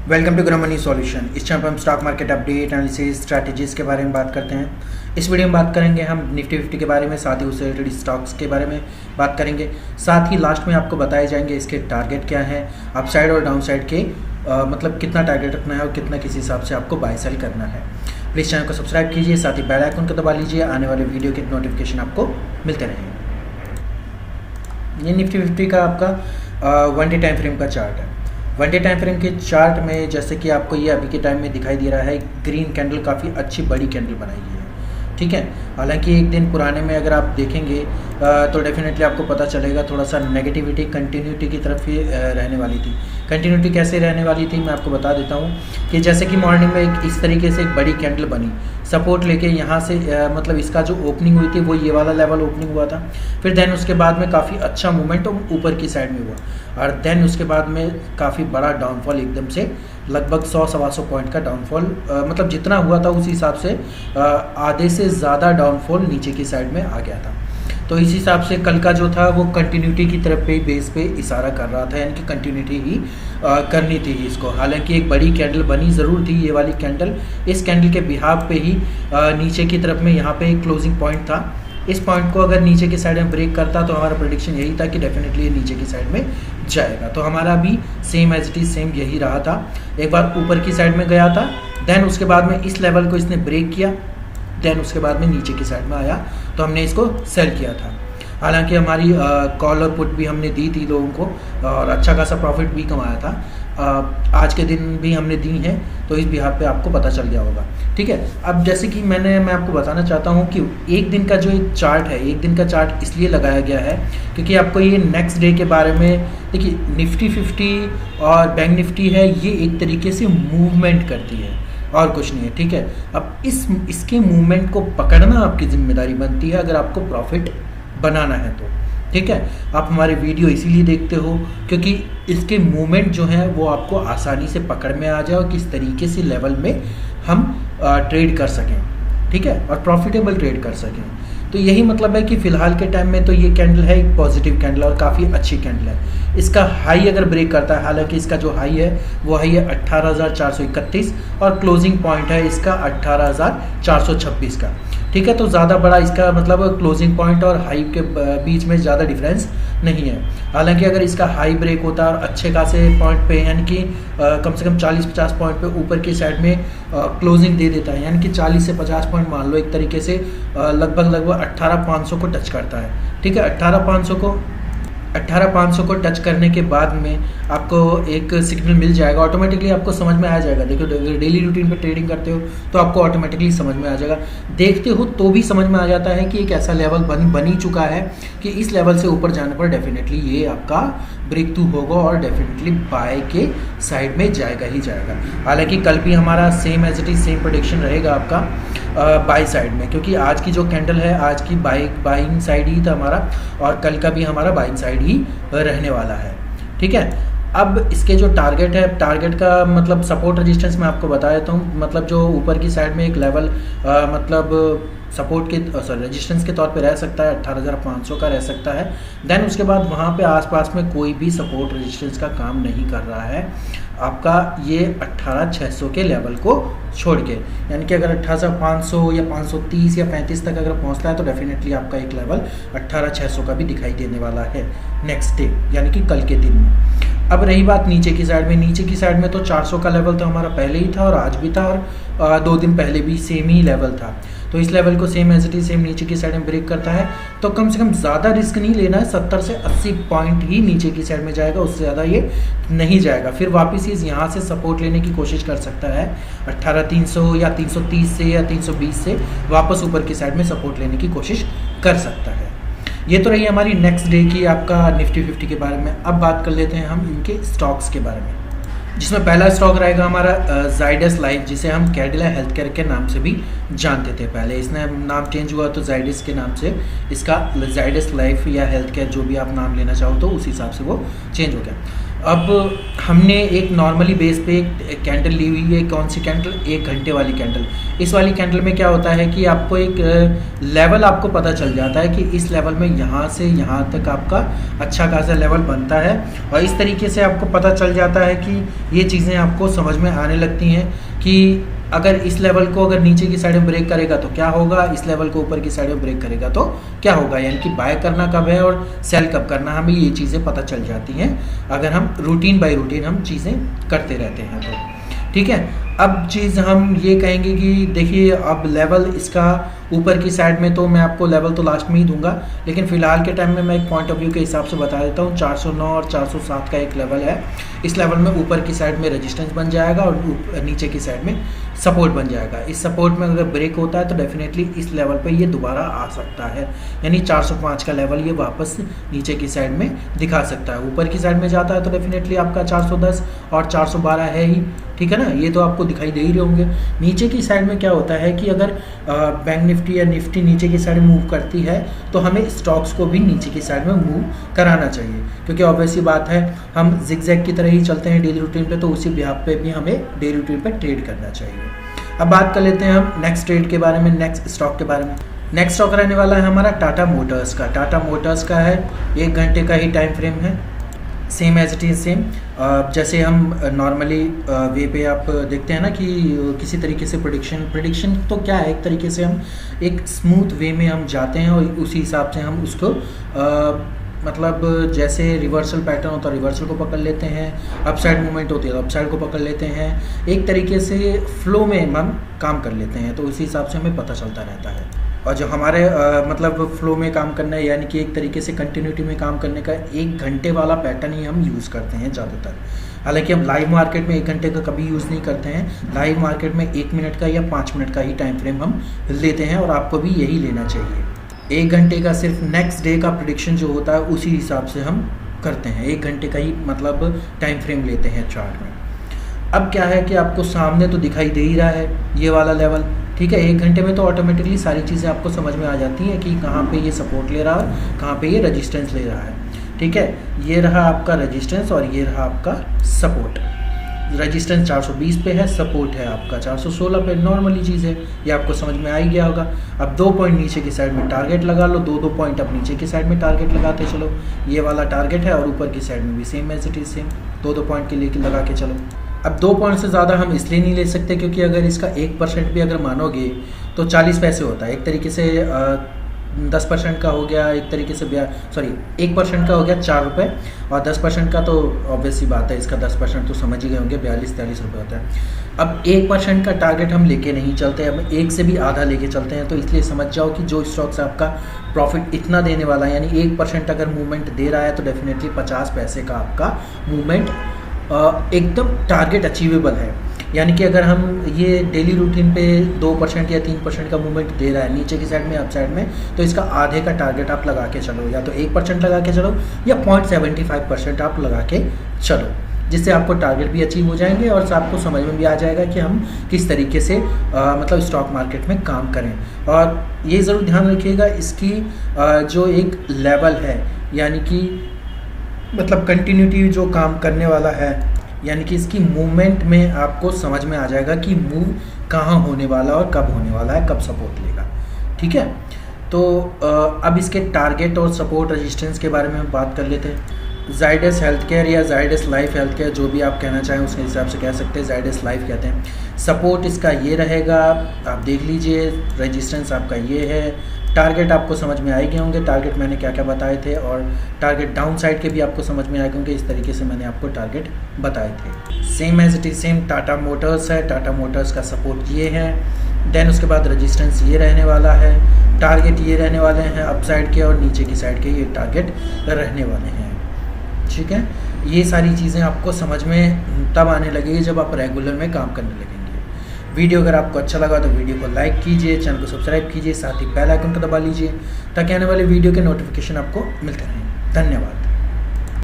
Welcome to grow money solution. इस channel पर हम stock market update, analysis, strategies के बारे में बात करते हैं। इस वीडियो में बात करेंगे हम निफ्टी 50 के बारे में, साथ ही उससे रिलेटेड स्टॉक्स के बारे में बात करेंगे। साथ ही लास्ट में आपको बताए जाएंगे इसके टारगेट क्या है, अपसाइड और डाउन साइड के मतलब कितना टारगेट रखना है और कितना किस हिसाब से आपको बाय सेल करना है। प्लीज़ चैनल को सब्सक्राइब कीजिए, साथ ही बेल आइकन को दबा लीजिए, आने वाले वीडियो के नोटिफिकेशन आपको मिलते रहेंगे। ये निफ्टी 50 का आपका 1 डे टाइम फ्रेम का चार्ट है। 1 डे टाइम फ्रेम के चार्ट में जैसे कि आपको ये अभी के टाइम में दिखाई दे रहा है, ग्रीन कैंडल काफ़ी अच्छी बड़ी कैंडल बनाई है, ठीक है। हालांकि एक दिन पुराने में अगर आप देखेंगे तो डेफिनेटली आपको पता चलेगा थोड़ा सा नेगेटिविटी कंटिन्यूटी की तरफ ही रहने वाली थी। कंटिन्यूटी कैसे रहने वाली थी मैं आपको बता देता हूँ कि जैसे कि मॉर्निंग में इस तरीके से एक बड़ी कैंडल बनी, सपोर्ट लेके यहाँ से मतलब इसका जो ओपनिंग हुई थी वो ये वाला लेवल ओपनिंग हुआ था। फिर देन उसके बाद में काफ़ी अच्छा मोमेंटम ऊपर की साइड में हुआ और देन उसके बाद में काफ़ी बड़ा डाउनफॉल, एकदम से लगभग 100-125 पॉइंट का डाउनफॉल, मतलब जितना हुआ था उस हिसाब से आधे से ज़्यादा डाउनफॉल नीचे की साइड में आ गया था। तो इस हिसाब से कल का जो था वो कंटिन्यूटी की तरफ पे बेस पे इशारा कर रहा था, यानी कि कंटिन्यूटी ही करनी थी इसको। हालांकि एक बड़ी कैंडल बनी ज़रूर थी ये वाली कैंडल, इस कैंडल के बिहाफ पे ही नीचे की तरफ में यहाँ पे एक क्लोजिंग पॉइंट था। इस पॉइंट को अगर नीचे की साइड में ब्रेक करता तो हमारा प्रेडिक्शन यही था कि डेफिनेटली ये नीचे की साइड में जाएगा। तो हमारा भी same as it is same यही रहा था। एक बार ऊपर की साइड में गया था, देन उसके बाद में इस लेवल को इसने ब्रेक किया, देन उसके बाद में नीचे की साइड में आया तो हमने इसको सेल किया था। हालांकि हमारी कॉल और पुट भी हमने दी थी लोगों को और अच्छा खासा प्रॉफिट भी कमाया था। आज के दिन भी हमने दी हैं, तो इस बिहार पे आपको पता चल गया होगा, ठीक है। अब जैसे कि मैं आपको बताना चाहता हूँ कि एक दिन का जो एक चार्ट है, एक दिन का चार्ट इसलिए लगाया गया है क्योंकि आपको ये नेक्स्ट डे के बारे में, देखिए निफ्टी 50 और बैंक निफ्टी है, ये एक तरीके से मूवमेंट करती है और कुछ नहीं है, ठीक है। अब इसके मूवमेंट को पकड़ना आपकी जिम्मेदारी बनती है अगर आपको प्रॉफिट बनाना है तो, ठीक है। आप हमारे वीडियो इसीलिए देखते हो क्योंकि इसके मूवमेंट जो हैं वो आपको आसानी से पकड़ में आ जाए और किस तरीके से लेवल में हम ट्रेड कर सकें, ठीक है, और प्रॉफिटेबल ट्रेड कर सकें। तो यही मतलब है कि फ़िलहाल के टाइम में तो ये कैंडल है एक पॉजिटिव कैंडल और काफ़ी अच्छी कैंडल है। इसका हाई अगर ब्रेक करता है, हालांकि इसका जो हाई है वो हाई है 18,431 और क्लोजिंग पॉइंट है इसका 18,426 का, ठीक है। तो ज़्यादा बड़ा इसका मतलब क्लोजिंग पॉइंट और हाई के बीच में ज़्यादा डिफरेंस नहीं है। हालांकि अगर इसका हाई ब्रेक होता है और अच्छे खासे पॉइंट पे, यानी कि कम से कम 40-50 पॉइंट पे ऊपर की साइड में क्लोजिंग दे देता है, यानी कि 40 से 50 पॉइंट मान लो, एक तरीके से लगभग 18,500 को टच करता है, ठीक है। 18,500 को टच करने के बाद में आपको एक सिग्नल मिल जाएगा, ऑटोमेटिकली आपको समझ में आ जाएगा। देखो डेली रूटीन पे ट्रेडिंग करते हो तो आपको ऑटोमेटिकली समझ में आ जाएगा, देखते हो तो भी समझ में आ जाता है कि एक ऐसा लेवल बन ही चुका है कि इस लेवल से ऊपर जाने पर डेफिनेटली ये आपका ब्रेक थ्रू होगा और डेफिनेटली बाय के साइड में जाएगा ही जाएगा। हालांकि कल भी हमारा same as it is same prediction रहेगा आपका बाई साइड में, क्योंकि आज की जो कैंडल है आज की बाइंग साइड ही था हमारा और कल का भी हमारा बाइंग साइड ही रहने वाला है, ठीक है। अब इसके जो टारगेट है, टारगेट का मतलब सपोर्ट रेजिस्टेंस मैं आपको बता देता हूँ। मतलब जो ऊपर की साइड में एक लेवल मतलब सपोर्ट के रेजिस्टेंस के तौर पे रह सकता है, 18,500 का रह सकता है। देन उसके बाद वहाँ पे आसपास में कोई भी सपोर्ट रेजिस्टेंस का काम नहीं कर रहा है आपका ये 18,600 के लेवल को छोड़ के, यानी कि अगर 18,500 या 530 या 35 तक अगर पहुँचता है तो डेफिनेटली आपका एक लेवल 18,600 का भी दिखाई देने वाला है नेक्स्ट डे, यानी कि कल के दिन में। अब रही बात नीचे की साइड में, नीचे की साइड में तो 400 का लेवल तो हमारा पहले ही था और आज भी था और 2 दिन पहले भी सेम ही लेवल था। तो इस लेवल को same as it is same नीचे की साइड में ब्रेक करता है तो कम से कम ज़्यादा रिस्क नहीं लेना है, 70 से 80 पॉइंट ही नीचे की साइड में जाएगा, उससे ज़्यादा ये नहीं जाएगा। फिर वापस ही यहाँ से सपोर्ट लेने की कोशिश कर सकता है 18,300 या 330 से या 320 से वापस ऊपर की साइड में सपोर्ट लेने की कोशिश कर सकता है। ये तो रही हमारी नेक्स्ट डे की आपका निफ्टी 50 के बारे में। अब बात कर लेते हैं हम इनके स्टॉक्स के बारे में, जिसमें पहला स्टॉक रहेगा हमारा जाइडस लाइफ, जिसे हम कैडिला हेल्थ केयर के नाम से भी जानते थे। पहले इसने नाम चेंज हुआ तो जाइडस के नाम से इसका जाइडस लाइफ या हेल्थ केयर जो भी आप नाम लेना चाहो तो उस हिसाब से वो चेंज हो गया। अब हमने एक नॉर्मली बेस पे एक कैंडल ली हुई है। कौन सी कैंडल? 1 घंटे वाली कैंडल। इस वाली कैंडल में क्या होता है कि आपको एक लेवल आपको पता चल जाता है कि इस लेवल में यहाँ से यहाँ तक आपका अच्छा खासा लेवल बनता है, और इस तरीके से आपको पता चल जाता है कि ये चीज़ें आपको समझ में आने लगती हैं कि अगर इस लेवल को अगर नीचे की साइड में ब्रेक करेगा तो क्या होगा, इस लेवल को ऊपर की साइड में ब्रेक करेगा तो क्या होगा, यानी कि बाय करना कब है और सेल कब करना, हमें ये चीज़ें पता चल जाती हैं अगर हम रूटीन बाय रूटीन हम चीज़ें करते रहते हैं तो। ठीक है, अब चीज़ हम ये कहेंगे कि देखिए अब लेवल इसका ऊपर की साइड में, तो मैं आपको लेवल तो लास्ट में ही दूंगा, लेकिन फ़िलहाल के टाइम में मैं एक पॉइंट ऑफ व्यू के हिसाब से बता देता हूँ। 409 और 407 का एक लेवल है। इस लेवल में ऊपर की साइड में रेजिस्टेंस बन जाएगा और नीचे की साइड में सपोर्ट बन जाएगा। इस सपोर्ट में अगर ब्रेक होता है तो डेफिनेटली इस लेवल पे ये दोबारा आ सकता है, यानी 405 का लेवल ये वापस नीचे की साइड में दिखा सकता है। ऊपर की साइड में जाता है तो डेफिनेटली आपका 410 और 412 है ही, ठीक है ना, ये तो आपको दिखाई दे ही रहे होंगे। नीचे की साइड में क्या होता है कि अगर बैंक निफ्टी या निफ्टी नीचे की साइड में मूव करती है तो हमें स्टॉक्स को भी नीचे की साइड में मूव कराना चाहिए, क्योंकि ऑब्वियस सी बात है हम जिगजैग की तरह ही चलते हैं डेली रूटीन पे, तो उसी बिहाफ पे भी हमें डेली रूटीन पे ट्रेड करना चाहिए। अब बात कर लेते हैं हम नेक्स्ट ट्रेड के बारे में, नेक्स्ट स्टॉक के बारे में। नेक्स्ट स्टॉक रहने वाला है हमारा टाटा मोटर्स का। टाटा मोटर्स का है 1 घंटे का ही टाइम फ्रेम है, same as it is same. जैसे हम नॉर्मली वे पे आप देखते हैं ना कि किसी तरीके से प्रिडिक्शन तो क्या है, एक तरीके से हम एक स्मूथ वे में हम जाते हैं और उसी हिसाब से हम उसको मतलब जैसे रिवर्सल पैटर्न होता है रिवर्सल को पकड़ लेते हैं, अपसाइड मूवमेंट होती है तो अपसाइड को पकड़ लेते हैं, एक तरीके से फ्लो में हम काम कर लेते हैं, तो उसी हिसाब से हमें पता चलता रहता है। और जो हमारे मतलब फ्लो में काम करना है, यानी कि एक तरीके से कंटिन्यूटी में काम करने का 1 घंटे वाला पैटर्न ही हम यूज़ करते हैं ज़्यादातर। हालांकि हम लाइव मार्केट में 1 घंटे का कभी यूज़ नहीं करते हैं, लाइव मार्केट में 1 मिनट का या 5 मिनट का ही टाइम फ्रेम हम लेते हैं, और आपको भी यही लेना चाहिए। 1 घंटे का सिर्फ नेक्स्ट डे का प्रेडिक्शन जो होता है उसी हिसाब से हम करते हैं, 1 घंटे का ही मतलब टाइम फ्रेम लेते हैं चार्ट में। अब क्या है कि आपको सामने तो दिखाई दे ही रहा है ये वाला लेवल, ठीक है। 1 घंटे में तो ऑटोमेटिकली सारी चीज़ें आपको समझ में आ जाती हैं कि कहाँ पे ये सपोर्ट ले रहा है, कहाँ पे ये रेजिस्टेंस ले रहा है, ठीक है। ये रहा आपका रेजिस्टेंस और ये रहा आपका सपोर्ट। रेजिस्टेंस 420 पे है, सपोर्ट है आपका 416 पे, नॉर्मली चीज़ है, ये आपको समझ में आ ही गया होगा। अब 2 पॉइंट नीचे की साइड में टारगेट लगा लो, 2 पॉइंट अब नीचे की साइड में टारगेट लगाते चलो, ये वाला टारगेट है, और ऊपर की साइड में भी same as it is same 2 point के लेके लगा के चलो। अब 2 पॉइंट से ज़्यादा हम इसलिए नहीं ले सकते क्योंकि अगर इसका 1% भी अगर मानोगे तो 40 पैसे होता है, एक तरीके से 10% का हो गया, एक तरीके से 1% का हो गया 4 रुपये, और 10% का तो ऑब्वियस सी बात है, इसका 10% तो समझ ही गए होंगे 42-43 रुपये होता है। अब 1% का टारगेट हम लेके नहीं चलते, हम 1 से भी आधा लेके चलते हैं, तो इसलिए समझ जाओ कि जो स्टॉक से आपका प्रॉफिट इतना देने वाला है, यानी 1% अगर मूवमेंट दे रहा है तो डेफिनेटली 50 पैसे का आपका मूवमेंट एकदम टारगेट अचीवेबल है। यानी कि अगर हम ये डेली रूटीन पे 2% या 3% का मूवमेंट दे रहा है नीचे की साइड में अप साइड में, तो इसका आधे का टारगेट आप लगा के चलो, या तो 1% लगा के चलो या 0.75% आप लगा के चलो, जिससे आपको टारगेट भी अचीव हो जाएंगे और आपको समझ में भी आ जाएगा कि हम किस तरीके से मतलब स्टॉक मार्केट में काम करें। और ये ज़रूर ध्यान रखिएगा इसकी जो एक लेवल है, यानी कि मतलब कंटिन्यूटी जो काम करने वाला है, यानी कि इसकी मूवमेंट में आपको समझ में आ जाएगा कि मूव कहाँ होने वाला और कब होने वाला है, कब सपोर्ट लेगा, ठीक है। तो अब इसके टारगेट और सपोर्ट रेजिस्टेंस के बारे में हम बात कर लेते हैं। जाइडस हेल्थ केयर या जाइडस लाइफ हेल्थ केयर, जो भी आप कहना चाहें उसके हिसाब से कह सकते हैं, जाइडस लाइफ कहते हैं। सपोर्ट इसका ये रहेगा, आप देख लीजिए, रेजिस्टेंस आपका ये है, टारगेट आपको समझ में आए गए होंगे, टारगेट मैंने क्या क्या बताए थे, और टारगेट डाउन साइड के भी आपको समझ में आए होंगे, इस तरीके से मैंने आपको टारगेट बताए थे। Same as it is same Tata Motors है, टाटा मोटर्स का सपोर्ट ये है, देन उसके बाद रेजिस्टेंस ये रहने वाला है, टारगेट ये रहने वाले हैं अप साइड के, और नीचे की साइड के ये टारगेट रहने वाले हैं, ठीक है। ये सारी चीज़ें आपको समझ में तब आने लगेगी जब आप रेगुलर में काम करने लगेंगे। वीडियो अगर आपको अच्छा लगा तो वीडियो को लाइक कीजिए, चैनल को सब्सक्राइब कीजिए, साथ ही बेल आइकन को दबा लीजिए ताकि आने वाले वीडियो के नोटिफिकेशन आपको मिलते रहें। धन्यवाद।